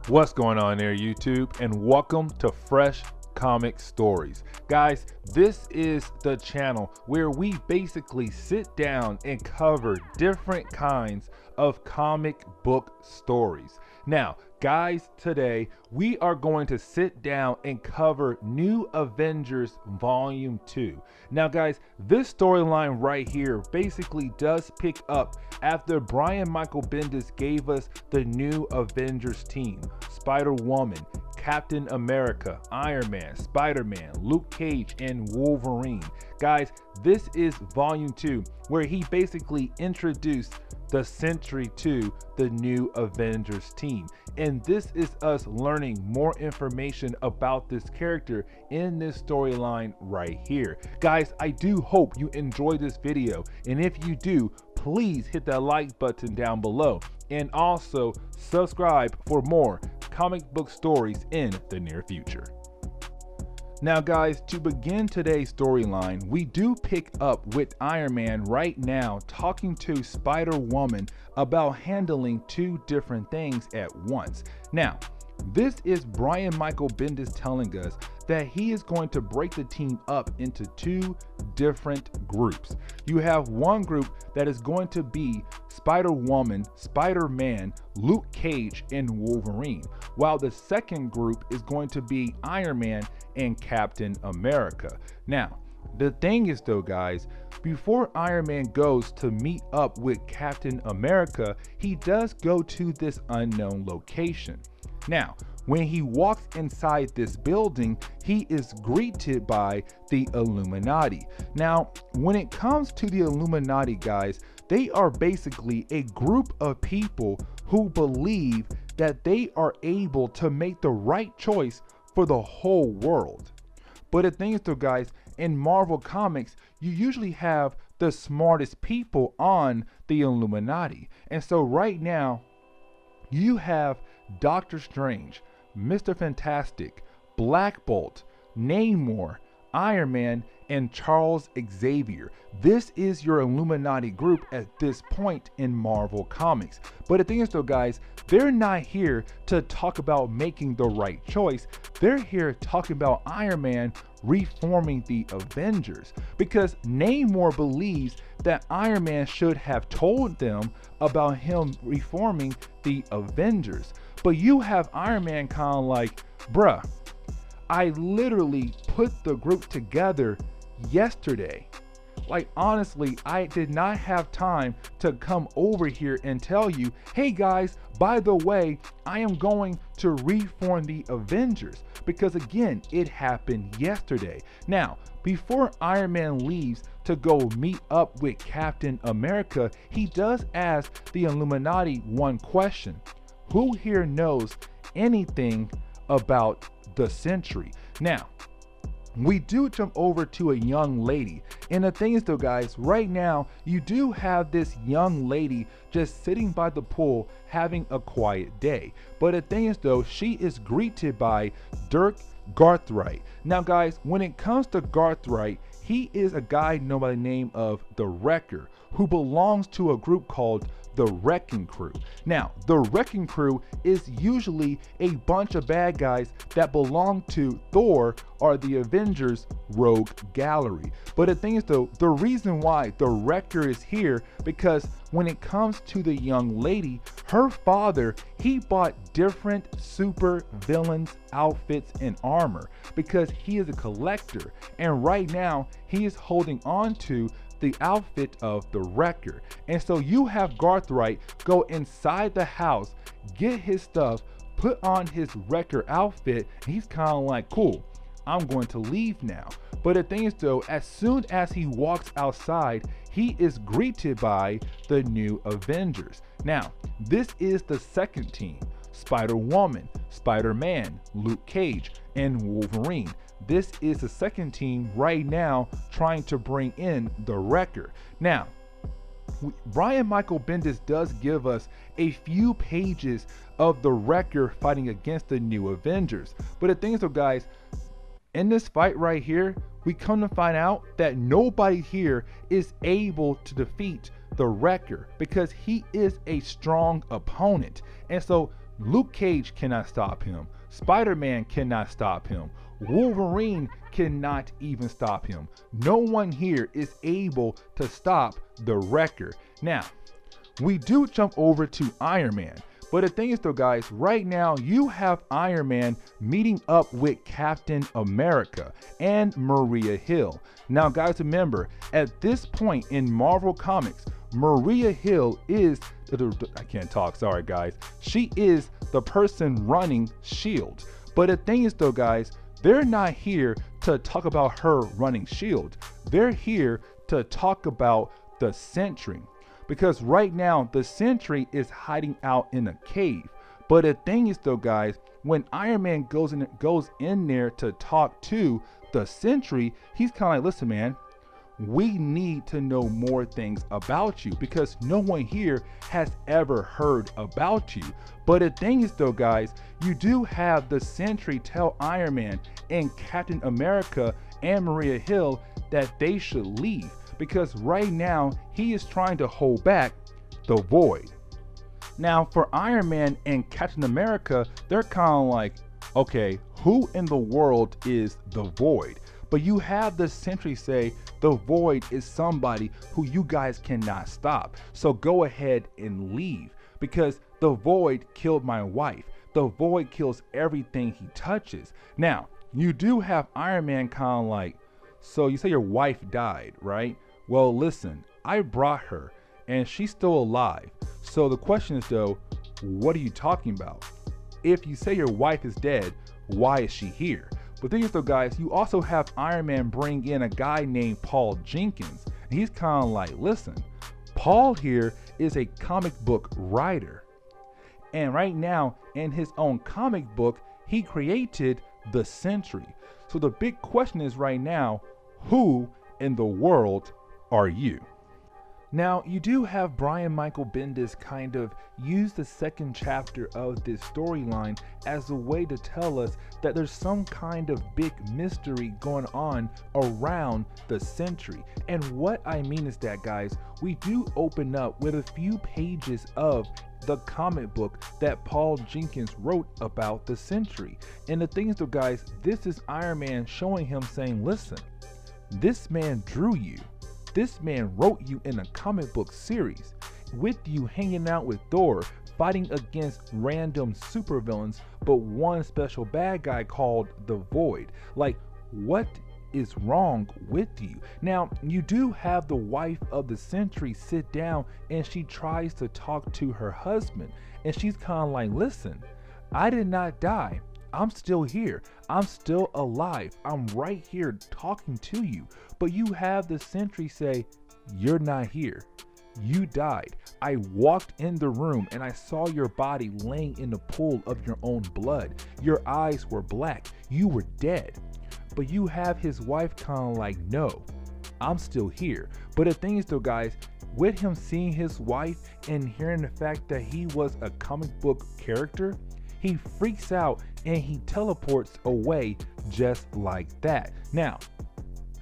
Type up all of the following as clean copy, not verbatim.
What's going on there, YouTube? And welcome to Fresh Comic Stories. Guys, this is the channel where we basically sit down and cover different kinds of comic book stories. Now, guys, today we are going to sit down and cover New Avengers Volume 2. Now, guys, this storyline right here basically does pick up after Brian Michael Bendis gave us the New Avengers team. Spider-Woman, Captain America, Iron Man, Spider-Man, Luke Cage, and Wolverine. Guys, this is Volume 2, where he basically introduced the Sentry to the New Avengers team. And this is us learning more information about this character in this storyline right here. Guys, I do hope you enjoy this video. And if you do, please hit that like button down below. And also subscribe for more comic book stories in the near future. Now, guys, to begin today's storyline, we do pick up with Iron Man right now talking to Spider-Woman about handling two different things at once. Now, this is Brian Michael Bendis telling us that he is going to break the team up into two different groups. You have one group that is going to be Spider-Woman, Spider-Man, Luke Cage, and Wolverine, while the second group is going to be Iron Man and Captain America. Now, the thing is though, guys, before Iron Man goes to meet up with Captain America, he does go to this unknown location. Now, when he walks inside this building, he is greeted by the Illuminati. Now, when it comes to the Illuminati, guys, they are basically a group of people who believe that they are able to make the right choice for the whole world. But the thing is though, guys, in Marvel Comics, you usually have the smartest people on the Illuminati. And so right now, you have Doctor Strange, Mr. Fantastic, Black Bolt, Namor, Iron Man, and Charles Xavier. This is your Illuminati group at this point in Marvel Comics. But the thing is though, guys, they're not here to talk about making the right choice. They're here talking about Iron Man reforming the Avengers, because Namor believes that Iron Man should have told them about him reforming the Avengers. But you have Iron Man kind of like, bruh, I literally put the group together yesterday. Like, honestly, I did not have time to come over here and tell you, hey guys, by the way, I am going to reform the Avengers, because again, it happened yesterday. Now, before Iron Man leaves to go meet up with Captain America, he does ask the Illuminati one question. Who here knows anything about the Sentry? Now, we do jump over to a young lady, and the thing is though, guys, right now you do have this young lady just sitting by the pool having a quiet day. But the thing is though, she is greeted by Dirk Garthright. Now, guys, when it comes to Garthright, he is a guy known by the name of the Wrecker, who belongs to a group called the Wrecking Crew. Now, the Wrecking Crew is usually a bunch of bad guys that belong to Thor or the Avengers Rogue Gallery. But the thing is though, the reason why the Wrecker is here, because when it comes to the young lady, her father, he bought different super villains outfits and armor because he is a collector, and right now he is holding on to the outfit of the Wrecker. And so you have Garthright go inside the house, get his stuff, put on his Wrecker outfit, and he's kind of like, cool, I'm going to leave now. But the thing is though, as soon as he walks outside, he is greeted by the New Avengers. Now, this is the second team: Spider-Woman, Spider-Man, Luke Cage, and Wolverine. This is the second team right now trying to bring in the Wrecker. Now, Brian Michael Bendis does give us a few pages of the Wrecker fighting against the New Avengers. But the thing is though, guys, in this fight right here, we come to find out that nobody here is able to defeat the Wrecker because he is a strong opponent. And so Luke Cage cannot stop him. Spider-Man cannot stop him. Wolverine cannot even stop him. No one here is able to stop the Wrecker. Now, we do jump over to Iron Man. But the thing is though, guys, right now you have Iron Man meeting up with Captain America and Maria Hill. Now, guys, remember, at this point in Marvel Comics, Maria Hill is, I can't talk, sorry guys. She is the person running S.H.I.E.L.D. But the thing is though, guys, they're not here to talk about her running S.H.I.E.L.D. They're here to talk about the Sentry. Because right now, the Sentry is hiding out in a cave. But the thing is though, guys, when Iron Man goes in there to talk to the Sentry, he's kind of like, listen, man, we need to know more things about you because no one here has ever heard about you. But the thing is though, guys, you do have the Sentry tell Iron Man and Captain America and Maria Hill that they should leave because right now he is trying to hold back the Void. Now, for Iron Man and Captain America, they're kind of like, okay, who in the world is the Void? But you have the Sentry say the Void is somebody who you guys cannot stop. So go ahead and leave because the Void killed my wife. The Void kills everything he touches. Now, you do have Iron Man kind of like, so you say your wife died, right? Well, listen, I brought her and she's still alive. So the question is though, what are you talking about? If you say your wife is dead, why is she here? But the thing is though, guys, you also have Iron Man bring in a guy named Paul Jenkins. And he's kind of like, listen, Paul here is a comic book writer. And right now, in his own comic book, he created the Sentry. So the big question is right now, who in the world are you? Now, you do have Brian Michael Bendis kind of use the second chapter of this storyline as a way to tell us that there's some kind of big mystery going on around the Sentry. And what I mean is that, guys, we do open up with a few pages of the comic book that Paul Jenkins wrote about the Sentry. And the thing is though, guys, this is Iron Man showing him saying, listen, this man drew you. This man wrote you in a comic book series with you hanging out with Thor, fighting against random supervillains, but one special bad guy called the Void. Like, what is wrong with you? Now, you do have the wife of the Sentry sit down and she tries to talk to her husband. And she's kind of like, listen, I did not die. I'm still here. I'm still alive. I'm right here talking to you. But you have the Sentry say, you're not here. You died. I walked in the room and I saw your body laying in the pool of your own blood. Your eyes were black. You were dead. But you have his wife kind of like, no, I'm still here. But the thing is though, guys, with him seeing his wife and hearing the fact that he was a comic book character, he freaks out and he teleports away just like that. Now,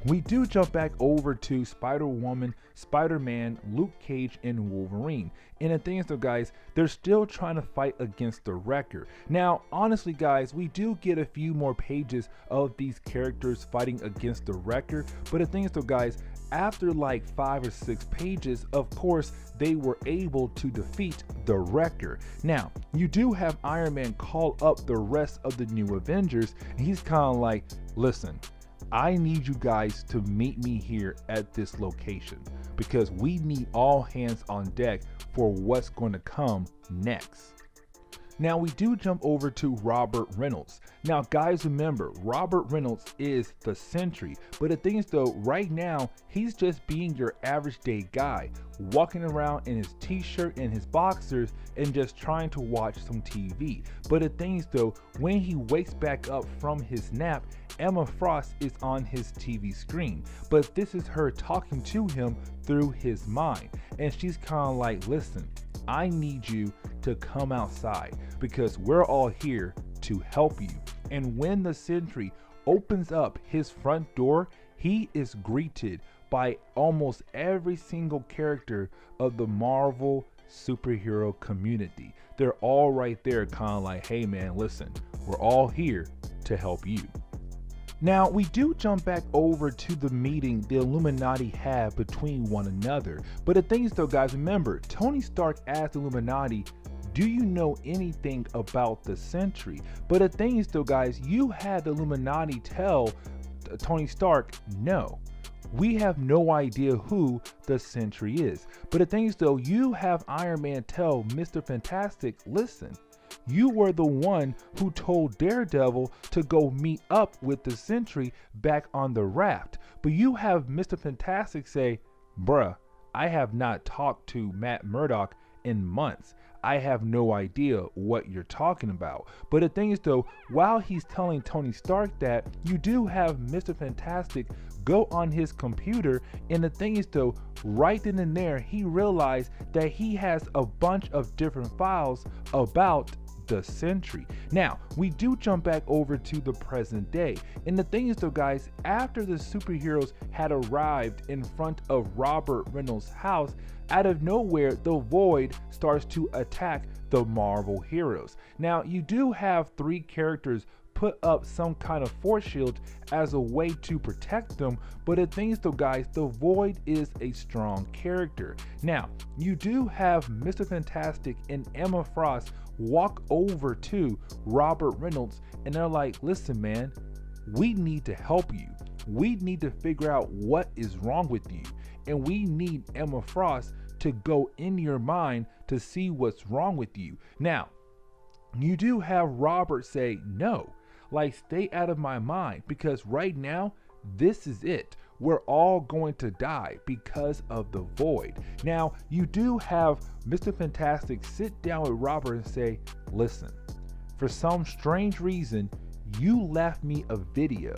we do jump back over to Spider-Woman, Spider-Man, Luke Cage, and Wolverine. And the thing is though, guys, they're still trying to fight against the Wrecker. Now, honestly, guys, we do get a few more pages of these characters fighting against the Wrecker. But the thing is though, guys, after like 5 or 6 pages, of course, they were able to defeat the Wrecker. Now, you do have Iron Man call up the rest of the new Avengers, and he's kind of like, listen, I need you guys to meet me here at this location because we need all hands on deck for what's going to come next. Now, we do jump over to Robert Reynolds. Now, guys, remember, Robert Reynolds is the Sentry. But the thing is, though, right now, he's just being your average day guy, walking around in his t-shirt and his boxers and just trying to watch some TV. But the thing is, though, when he wakes back up from his nap, Emma Frost is on his TV screen. But this is her talking to him through his mind. And she's kind of like, listen, I need you to come outside because we're all here to help you. And when the Sentry opens up his front door, he is greeted by almost every single character of the Marvel superhero community. They're all right there, kind of like, hey man, listen, we're all here to help you. Now, we do jump back over to the meeting the Illuminati had between one another. But the thing is though, guys, remember, Tony Stark asked the Illuminati, do you know anything about the Sentry? But the thing is though, guys, you had the Illuminati tell Tony Stark, no, we have no idea who the Sentry is. But the thing is though, you have Iron Man tell Mr. Fantastic, listen, you were the one who told Daredevil to go meet up with the Sentry back on the raft. But you have Mr. Fantastic say, bruh, I have not talked to Matt Murdock in months. I have no idea what you're talking about. But the thing is though, while he's telling Tony Stark that, you do have Mr. Fantastic go on his computer, and the thing is though, right then and there, he realized that he has a bunch of different files about the Sentry. Now, we do jump back over to the present day. And the thing is though, guys, after the superheroes had arrived in front of Robert Reynolds' house, out of nowhere, the Void starts to attack the Marvel heroes. Now, you do have 3 characters put up some kind of force shield as a way to protect them, but the thing is though, guys, the Void is a strong character. Now, you do have Mr. Fantastic and Emma Frost walk over to Robert Reynolds, and they're like, listen man, we need to help you. We need to figure out what is wrong with you, and we need Emma Frost to go in your mind to see what's wrong with you. Now, you do have Robert say, no, like, stay out of my mind, because right now, this is it. We're all going to die because of the Void. Now, you do have Mr. Fantastic sit down with Robert and say, listen, for some strange reason, you left me a video.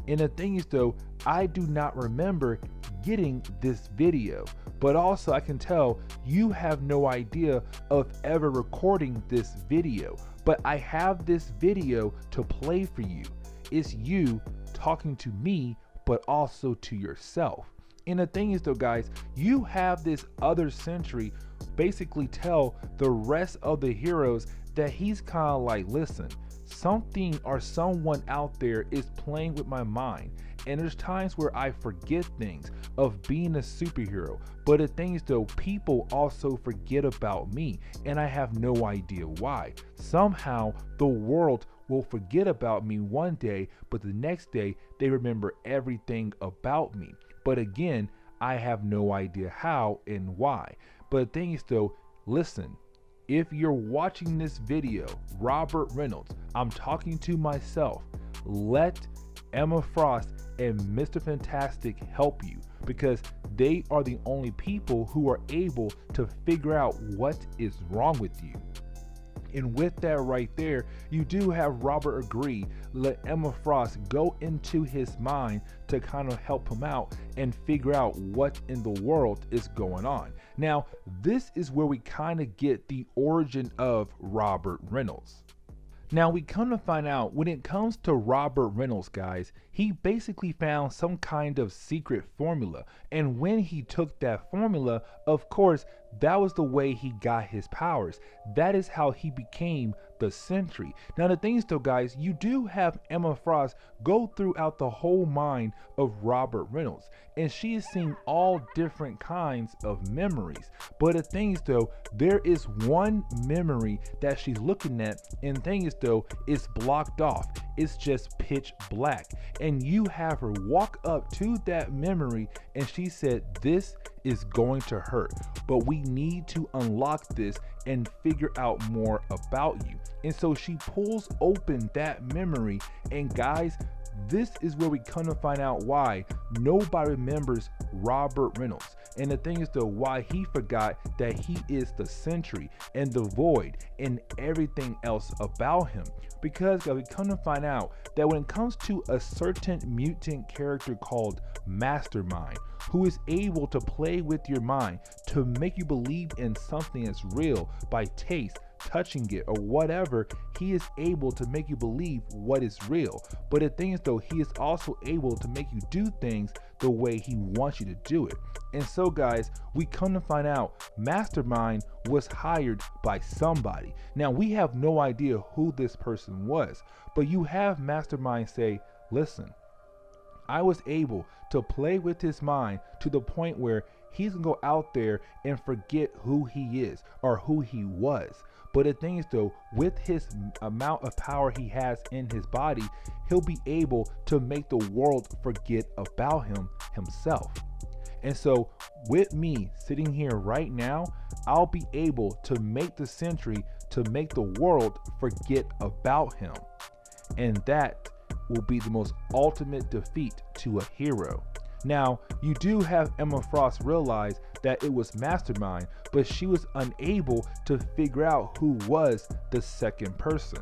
And the thing is though, I do not remember getting this video. But also I can tell you have no idea of ever recording this video. But I have this video to play for you. It's you talking to me, but also to yourself. And the thing is though, guys, you have this other Sentry basically tell the rest of the heroes that he's kind of like, listen, something or someone out there is playing with my mind. And there's times where I forget things of being a superhero. But the thing is though, people also forget about me, and I have no idea why. Somehow the world will forget about me one day, but the next day they remember everything about me. But again, I have no idea how and why. But the thing is though, listen, if you're watching this video, Robert Reynolds, I'm talking to myself. Let Emma Frost and Mr. Fantastic help you, because they are the only people who are able to figure out what is wrong with you. And with that right there, you do have Robert agree, let Emma Frost go into his mind to kind of help him out and figure out what in the world is going on. Now, this is where we kind of get the origin of Robert Reynolds. Now, we come to find out when it comes to Robert Reynolds, guys, he basically found some kind of secret formula. And when he took that formula, of course, that was the way he got his powers. That is how he became the Sentry. Now, the thing is though, guys, you do have Emma Frost go throughout the whole mind of Robert Reynolds, and she is seeing all different kinds of memories. But the thing is though, there is one memory that she's looking at, and the thing is though, it's blocked off. It's just pitch black. And you have her walk up to that memory, and she said, this is going to hurt, but we need to unlock this and figure out more about you. And so she pulls open that memory, and guys, this is where we come to find out why nobody remembers Robert Reynolds. And the thing is though, why he forgot that he is the Sentry and the Void and everything else about him. Because we come to find out that when it comes to a certain mutant character called Mastermind, who is able to play with your mind to make you believe in something that's real by taste, touching it or whatever, he is able to make you believe what is real. But the thing is though, he is also able to make you do things the way he wants you to do it. And so guys, we come to find out Mastermind was hired by somebody. Now we have no idea who this person was, but you have Mastermind say, listen, I was able to play with his mind to the point where he's gonna go out there and forget who he is or who he was. But the thing is though, with his amount of power he has in his body, he'll be able to make the world forget about himself. And so with me sitting here right now, I'll be able to make the Sentry to make the world forget about him. And that will be the most ultimate defeat to a hero. Now, you do have Emma Frost realize that it was Mastermind, but she was unable to figure out who was the second person.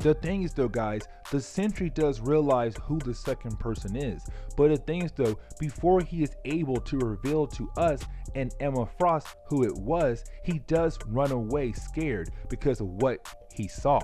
The thing is though guys, the Sentry does realize who the second person is, but the thing is though, before he is able to reveal to us and Emma Frost who it was, he does run away scared because of what he saw.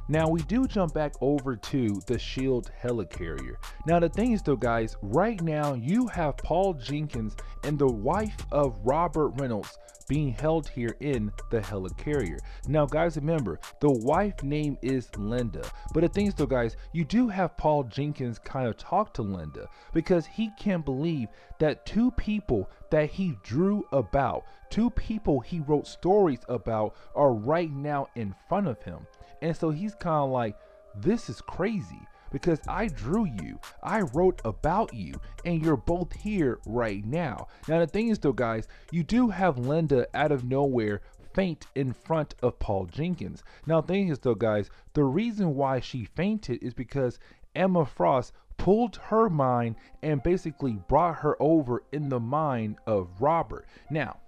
Now we do jump back over to the SHIELD helicarrier. Now the thing is though guys, right now you have Paul Jenkins and the wife of Robert Reynolds being held here in the helicarrier. Now guys, remember the wife name is Linda, but the thing is though guys, you do have Paul Jenkins kind of talk to Linda because he can't believe that two people that he drew about, two people he wrote stories about are right now in front of him. And so he's kind of like, this is crazy because I drew you, I wrote about you, and you're both here right now. Now the thing is though guys, you do have Linda out of nowhere faint in front of Paul Jenkins. Now the thing is though guys, the reason why she fainted is because Emma Frost pulled her mind and basically brought her over in the mind of Robert. Now,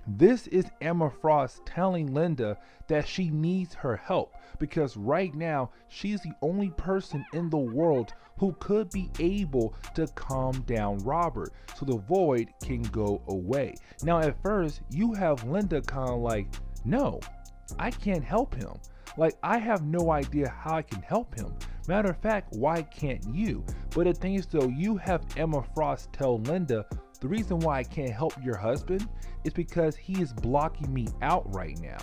this is Emma Frost telling Linda that she needs her help because right now she's the only person in the world who could be able to calm down Robert so the void can go away. Now at first you have Linda kind of like, no, I can't help him. Like, I have no idea how I can help him. Matter of fact, why can't you? But the thing is though, you have Emma Frost tell Linda, the reason why I can't help your husband is because he is blocking me out right now.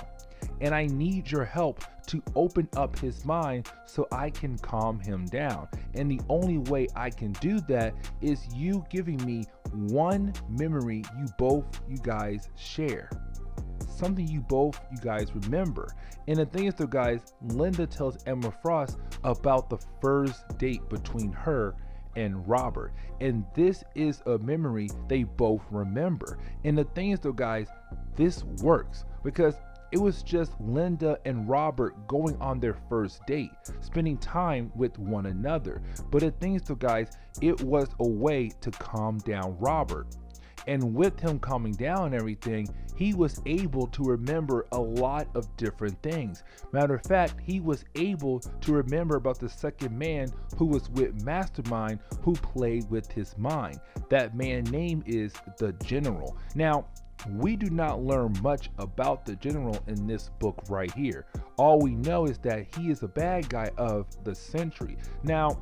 And I need your help to open up his mind so I can calm him down. And the only way I can do that is you giving me one memory you guys share. Something you guys remember. And the thing is though guys, Linda tells Emma Frost about the first date between her and Robert, and this is a memory they both remember. And the thing is though guys, this works because it was just Linda and Robert going on their first date, spending time with one another. But the thing is though guys, it was a way to calm down Robert. And with him calming down and everything, he was able to remember a lot of different things. Matter of fact, he was able to remember about the second man who was with Mastermind, who played with his mind. That man's name is the General. Now, we do not learn much about the General in this book right here. All we know is that he is a bad guy of the Sentry. Now,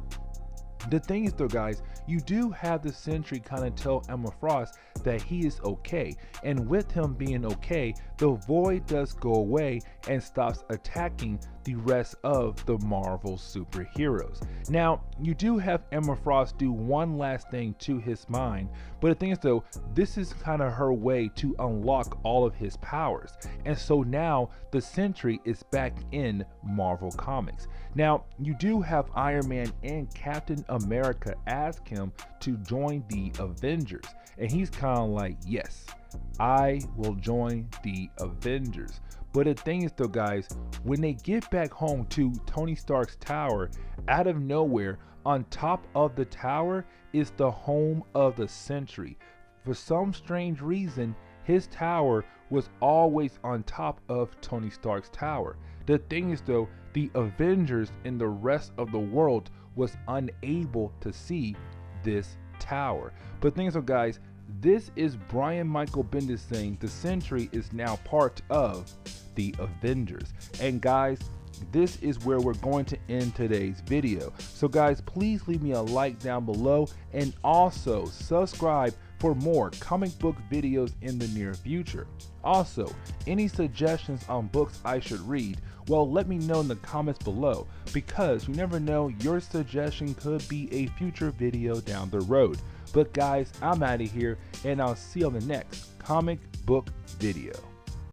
the thing is though guys, you do have the Sentry kind of tell Emma Frost that he is okay, and with him being okay, the void does go away and stops attacking the rest of the Marvel superheroes. Now, you do have Emma Frost do one last thing to his mind, but the thing is though, this is kind of her way to unlock all of his powers, and so now the Sentry is back in Marvel Comics. Now, you do have Iron Man and Captain America ask him to join the Avengers, and he's kind of like, yes, I will join the Avengers. But the thing is though guys, when they get back home to Tony Stark's tower, out of nowhere, on top of the tower is the home of the Sentry. For some strange reason, his tower was always on top of Tony Stark's tower. The thing is though, the Avengers and the rest of the world was unable to see this tower. But things are guys, This is Brian Michael Bendis saying the Sentry is now part of the Avengers. And guys, this is where we're going to end today's video. So guys, please leave me a like down below and also subscribe for more comic book videos in the near future. Also, any suggestions on books I should read, well, let me know in the comments below, because you never know, your suggestion could be a future video down the road. But guys, I'm out of here, and I'll see you on the next comic book video.